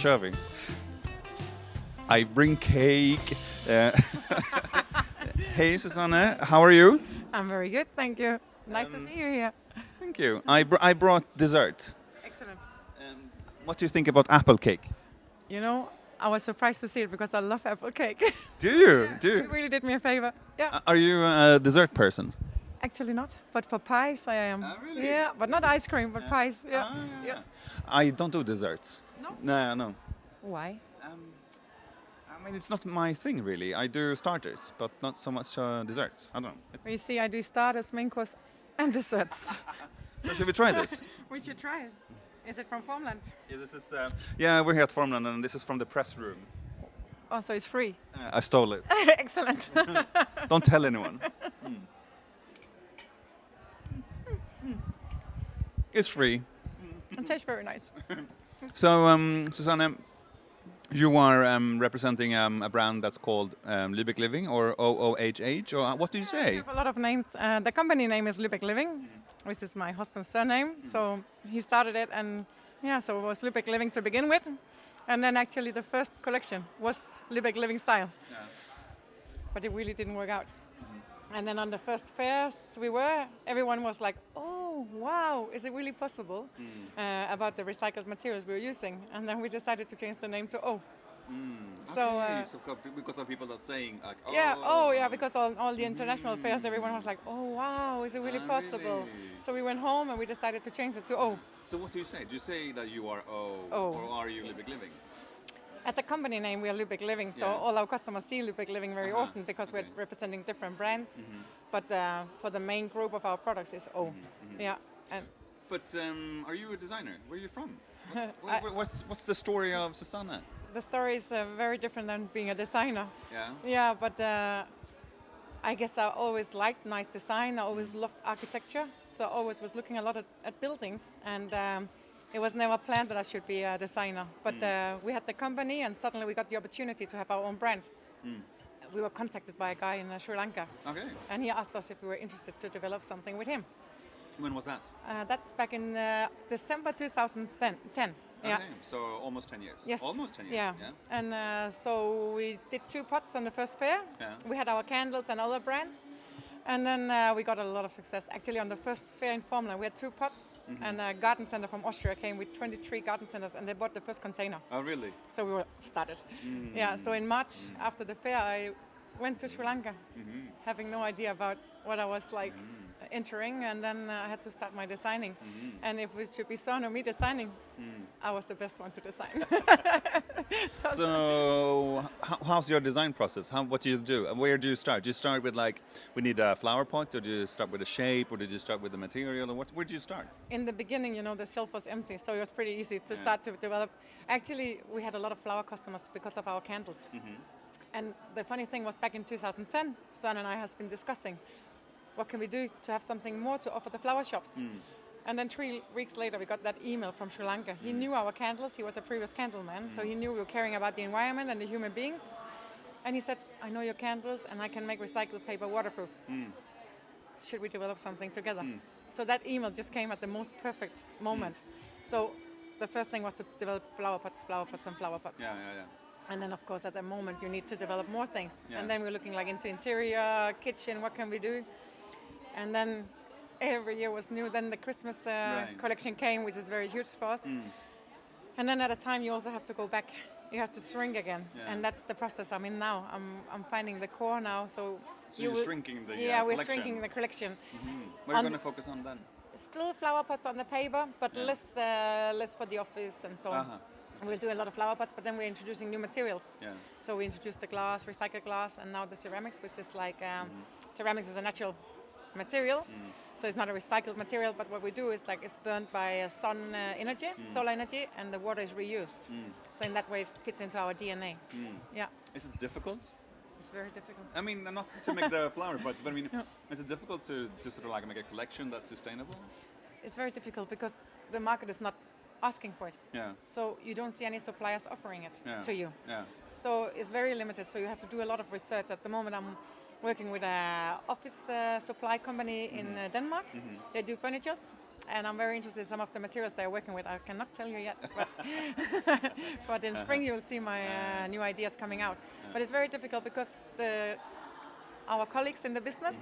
kör vi. I bring cake. Hey Susanne, how are you? I'm very good, thank you. Nice to see you here. Thank you. I brought dessert. Excellent. What do you think about apple cake? You know, I was surprised to see it because I love apple cake. Do you? Do You you? really did me a favor. Yeah. Are you a dessert person? Actually not, but for pies I am. Really? Yeah, but not ice cream, but pies. Yeah. Ah, Yes. I don't do desserts. No? No, no. Why? I mean, it's not my thing really. I do starters, but not so much desserts. I don't know. You see, I do starters, main course, and desserts. So should we try this? We should try it. Is it from Formland? Yeah, this is. Yeah, we're here at Formland, and this is from the press room. Oh, so it's free. I stole it. Excellent. Don't tell anyone. It's free. It tastes very nice. So, Susanne, you are representing a brand that's called Lübeck Living or OOHH, or what do you We say? have a lot of names. The company name is Lübeck Living, which is my husband's surname. So he started it, and yeah, so it was Lübeck Living to begin with. And then actually the first collection was Lübeck Living style. But it really didn't work out. And then on the first fairs everyone was like, oh, wow, is it really possible? About the recycled materials we were using. And then we decided to change the name to O. So, because of people that saying like, yeah, because all the international fairs, everyone was like, oh, wow, is it really possible? Really? So we went home and we decided to change it to O. So what do you say? Do you say that you are O, O. or are you Lübeck Living? As a company name, we are Lübeck Living, so Yeah. all our customers see Lübeck Living very often because we're representing different brands. But for the main group of our products is O. Yeah, and But are you a designer? Where are you from? What's the story of Susanne? the story is very different than being a designer. Yeah. Yeah, but I guess I always liked nice design. I always loved architecture, so I always was looking a lot at buildings, and it was never planned that I should be a designer. But we had the company, and suddenly we got the opportunity to have our own brand. We were contacted by a guy in Sri Lanka, Okay. and he asked us if we were interested to develop something with him. When was that? That's back in December 2010. Yeah. Okay. So almost 10 years. Yes. Almost 10 years. Yeah. And so we did 2 pots on the first fair. Yeah. We had our candles and other brands. And then we got a lot of success. Actually, on the first fair in Formula, we had 2 pots. And a garden center from Austria came with 23 garden centers, and they bought the first container. Oh, really? So we were started. Yeah. So in March, after the fair, I went to Sri Lanka, having no idea about what I was like entering, and then I had to start my designing. And if it should be Son or me designing, I was the best one to design. So how's your design process? What do you do? And where do you start? Do you start with like, we need a flower pot, or do you start with a shape, or did you start with the material, or where do you start? In the beginning, you know, the shelf was empty, so it was pretty easy to start to develop. Actually, we had a lot of flower customers because of our candles. And the funny thing was, back in 2010, Son and I has been discussing what can we do to have something more to offer the flower shops. And then 3 weeks later, we got that email from Sri Lanka. He knew our candles. He was a previous candle man, so he knew we were caring about the environment and the human beings. And he said, I know your candles, and I can make recycled paper waterproof. Should we develop something together? So that email just came at the most perfect moment. So the first thing was to develop flower pots, and flower pots. Yeah. And then, of course, at the moment, you need to develop more things. Yeah. And then we're looking like into interior, kitchen, what can we do? And then every year was new. Then the Christmas collection came, which is very huge for us. And then at a time, you also have to go back. You have to shrink again. Yeah. And that's the process I'm in now. I'm finding the core now. So you're shrinking the we're collection. shrinking the collection. What are you going to focus on then? Still flower pots on the paper, but less for the office and so on. We'll do a lot of flower pots, but then we're introducing new materials. Yeah. So we introduced the glass, recycled glass, and now the ceramics, which is like ceramics is a natural material, so it's not a recycled material. But what we do is like it's burnt by sun energy, solar energy, and the water is reused. So in that way, it fits into our DNA. Yeah, Is it difficult? it's very difficult. I mean, not to make the flower pots, but I mean, is it difficult to sort of like make a collection that's sustainable? It's very difficult because the market is not asking for it. Yeah. So you don't see any suppliers offering it to you. Yeah. So it's very limited. So you have to do a lot of research. At the moment, I'm working with an office supply company in Denmark. They do furnitures, and I'm very interested in some of the materials they're working with. I cannot tell you yet, but, but in spring you will see my new ideas coming out. But it's very difficult because our colleagues in the business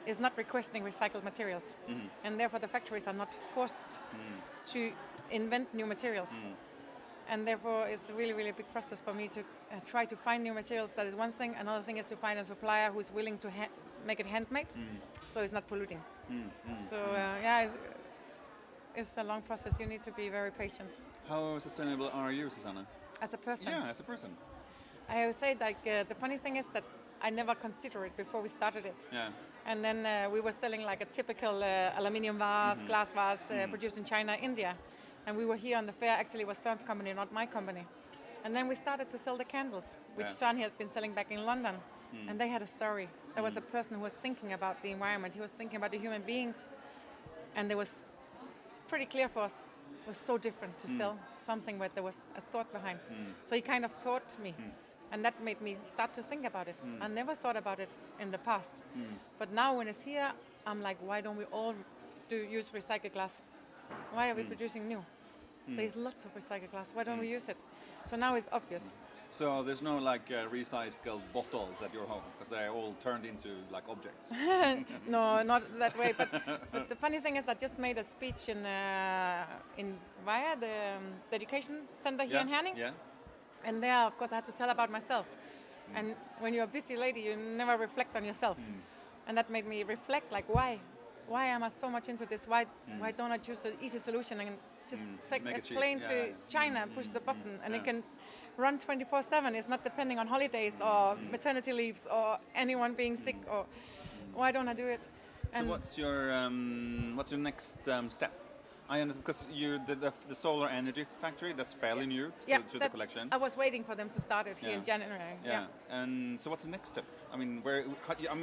is not requesting recycled materials, and therefore the factories are not forced to invent new materials. And therefore it's a really, really big process for me to try to find new materials. That is one thing. Another thing is to find a supplier who is willing to make it handmade, so it's not polluting. So yeah, it's a long process. You need to be very patient. How sustainable are you, Susanna? As a person? Yeah, as a person. I would say like the funny thing is that I never considered it before we started it. Yeah. And then we were selling like a typical aluminium vase, glass vase produced in China, India. And we were here on the fair. Actually, it was Søren's company, not my company. And then we started to sell the candles, which Søren had been selling back in London. And they had a story. There was a person who was thinking about the environment. He was thinking about the human beings. And it was pretty clear for us. It was so different to sell something where there was a thought behind. So he kind of taught me. And that made me start to think about it. I never thought about it in the past. But now when it's here, I'm like, why don't we all use recycled glass? Why are we producing new? There's lots of recycled glass. Why don't we use it? So now it's obvious. So there's no like recycled bottles at your home because they're all turned into like objects. No, not that way. But the funny thing is, I just made a speech in via the education center here in Herning. Yeah. And there, of course, I had to tell about myself. And when you're a busy lady, you never reflect on yourself. And that made me reflect, like, why? Why am I so much into this? Why don't I choose the easy solution and just take a plane to China and push the button and it can run 24/7? It's not depending on holidays or maternity leaves or anyone being sick. Or why don't I do it? So what's your next step? I understand because the solar energy factory that's fairly new to the collection. I was waiting for them to start it here in January. Yeah. And so what's the next step? I mean,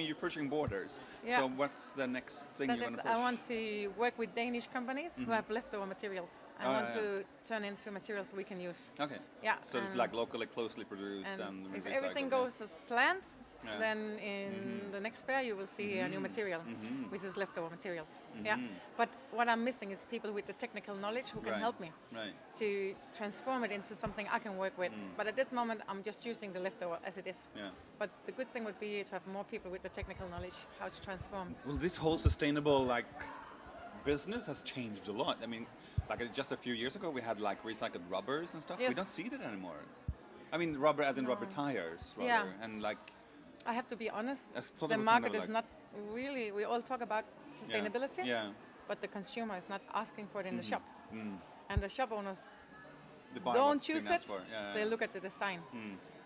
you're pushing borders. Yeah. So what's the next thing you're going to push? I want to work with Danish companies who have leftover materials. I want to turn into materials we can use. Okay. Yeah. So it's like locally, closely produced and if recycled, everything goes as planned, then in the next fair you will see a new material, which is leftover materials. Yeah. But what I'm missing is people with the technical knowledge who can help me to transform it into something I can work with. But at this moment, I'm just using the leftover as it is. Yeah. But the good thing would be to have more people with the technical knowledge how to transform. Well, this whole sustainable business has changed a lot. I mean, just a few years ago, we had recycled rubbers and stuff. Yes. We don't see that anymore. I mean, rubber as in rubber tires, rather. Yeah. And I have to be honest, sort the of market is not really, we all talk about sustainability, Yeah. but the consumer is not asking for it in the shop. And the shop owners They buy don't what's been choose asked it, for. Yeah, they look at the design.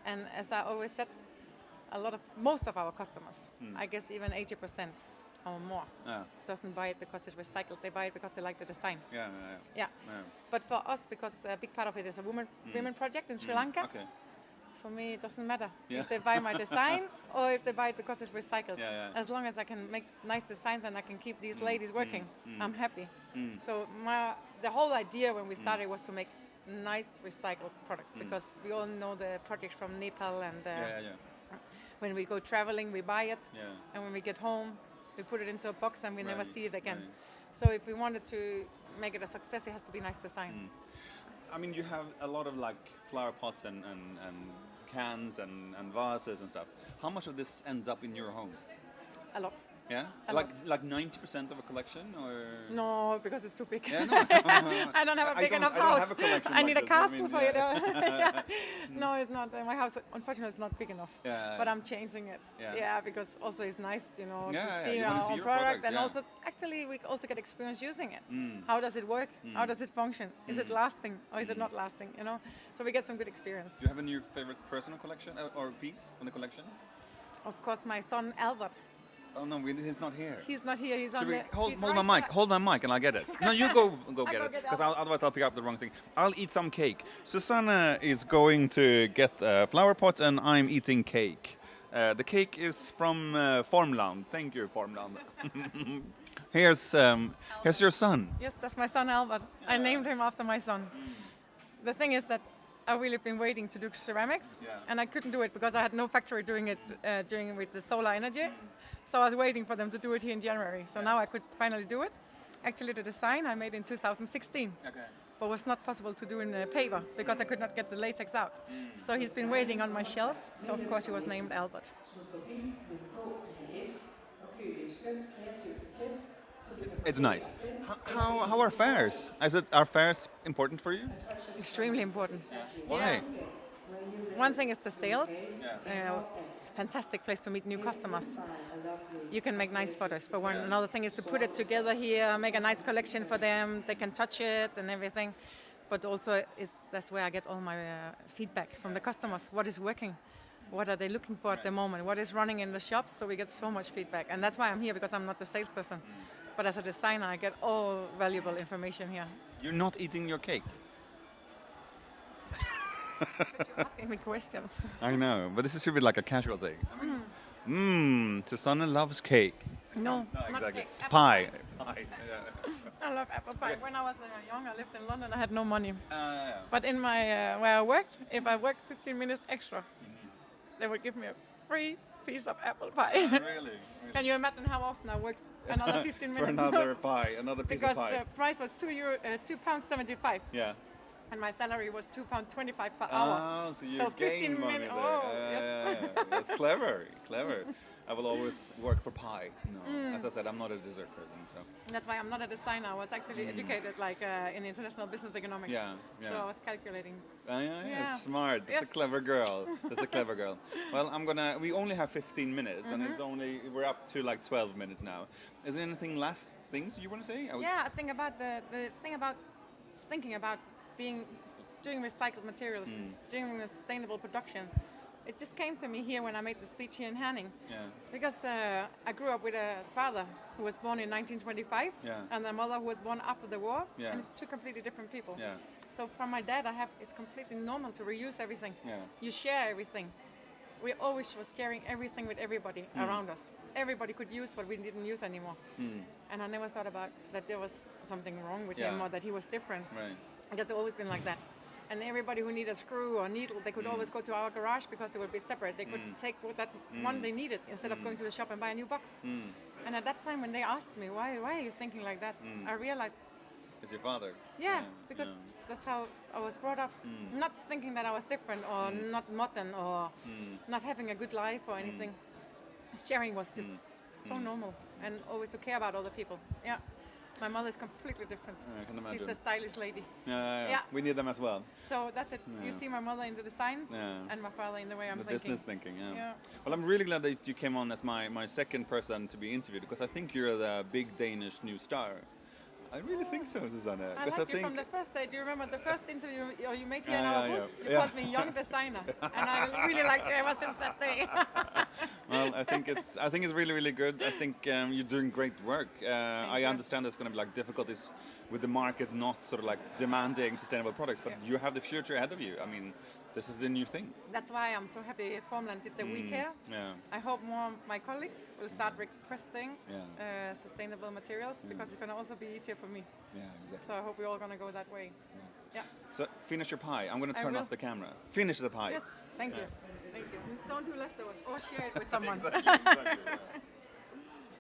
And as I always said, most of our customers, I guess even 80% or more, doesn't buy it because it's recycled. They buy it because they like the design. Yeah. But for us, because a big part of it is a women project in Sri Lanka, Okay. for me it doesn't matter Yeah. if they buy my design or if they buy it because it's recycled. Yeah. As long as I can make nice designs and I can keep these ladies working, I'm happy. So the whole idea when we started was to make nice recycled products because we all know the projects from Nepal and when we go traveling we buy it and when we get home we put it into a box and we never see it again. So if we wanted to make it a success, it has to be nice design. I mean, you have a lot of flower pots and cans and vases and stuff. How much of this ends up in your home? A lot. Yeah? A Like 90% of a collection, or? No, because it's too big. Yeah, no. I don't have a big enough I don't house. have a collection I need like a this. castle for you. No, it's not. My house, unfortunately, is not big enough. Yeah. But I'm changing it. Yeah. Because also it's nice, to you see wanna our see own your product, products, and also actually we also get experience using it. How does it work? How does it function? Is it lasting or is it not lasting? So we get some good experience. Do you have a new favorite personal collection or piece from the collection? Of course, my son Albert. Oh no, he's not here. He's not here. He's Should on we the. hold he's my right mic? there. Hold my mic and I'll get it. No, you go get go it get because Albert. otherwise I'll pick up the wrong thing. I'll eat some cake. Susanna is going to get a flower pot and I'm eating cake. The cake is from Formland. Thank you, Formland. Here's your son. Yes, that's my son Albert. I named him after my son. The thing is that I've really been waiting to do ceramics, and I couldn't do it because I had no factory doing it with the solar energy. So I was waiting for them to do it here in January. So now I could finally do it. Actually, the design I made in 2016. Okay. But was not possible to do in paper because I could not get the latex out. So he's been waiting on my shelf. So of course he was named Albert. It's nice. How are fairs? Are fairs important for you? Extremely important. Why? Yeah. One thing is the sales. It's a fantastic place to meet new customers. You can make nice photos, but another thing is to put it together here, make a nice collection for them. They can touch it and everything. But also, that's where I get all my feedback from the customers. What is working? What are they looking for at the moment? What is running in the shops? So we get so much feedback. And that's why I'm here, because I'm not the salesperson. But as a designer, I get all valuable information here. You're not eating your cake. But you're asking me questions. I know, but this should be like a casual thing. Susanne loves cake. No, No, not exactly. cake, apple Pie. pies. Pie. I love apple pie. When I was young, I lived in London. I had no money. Yeah. But in my where I worked, if I worked 15 minutes extra, they would give me a free piece of apple pie. Really? Can you imagine how often I worked another 15 For minutes? another pie, another piece Because of pie. the price was £2.75, Yeah. and my salary was £2.25 per hour. Oh, so you So gain 15 money minutes. there. Oh, yes. That's clever, clever. I will always work for pie. No, as I said, I'm not a dessert person, so. That's why I'm not a designer. I was actually educated like in international business economics. Yeah, yeah. So I was calculating. Yeah, Yeah. smart. That's a Yes. clever girl. That's a clever girl. Well, we only have 15 minutes, and we're up to like 12 minutes now. Is there anything last things you want to say? Yeah, I think about the thing about thinking about doing recycled materials, doing sustainable production. It just came to me here when I made the speech here in Herning. Yeah. Because I grew up with a father who was born in 1925 and a mother who was born after the war. Yeah. And it's two completely different people. Yeah. So from my dad, it's completely normal to reuse everything. Yeah. You share everything. We always was sharing everything with everybody around us. Everybody could use what we didn't use anymore. And I never thought about that there was something wrong with him or that he was different. Right. Because it's always been like that. And everybody who needed a screw or needle, they could always go to our garage because they would be separate. They could take that one they needed instead of going to the shop and buy a new box. And at that time, when they asked me, why are you thinking like that? I realized, It's your father. because that's how I was brought up. Not thinking that I was different or not modern or not having a good life or anything. Sharing was just so normal, and always to care about other people. Yeah. My mother is completely different. I can She's imagine. the stylish lady. Yeah. We need them as well. So that's it. You see my mother in the designs and my father in the way I'm The thinking. business thinking, Yeah. Well, I'm really glad that you came on as my second person to be interviewed, because I think you're the big Danish new star. I really think so, Susanne. I Because like you from the first day. Do you remember the first interview you made here in Yeah, our yeah, booth? yeah. You called me young designer, and I really liked you ever since that day. Well, I think it's really, really good. I think you're doing great work. I you. understand there's going to be like difficulties with the market not sort of like demanding sustainable products, but you have the future ahead of you. I mean, this is the new thing. That's why I'm so happy Formland did the week here. Yeah. I hope more of my colleagues will start requesting sustainable materials because it's going to also be easier for me. Yeah, exactly. So I hope we're all going to go that way. Yeah. So finish your pie. I'm going to I turn will. off the camera. Finish the pie. Yes. Thank you. Thank you. Don't do leftovers or share it with someone. Exactly.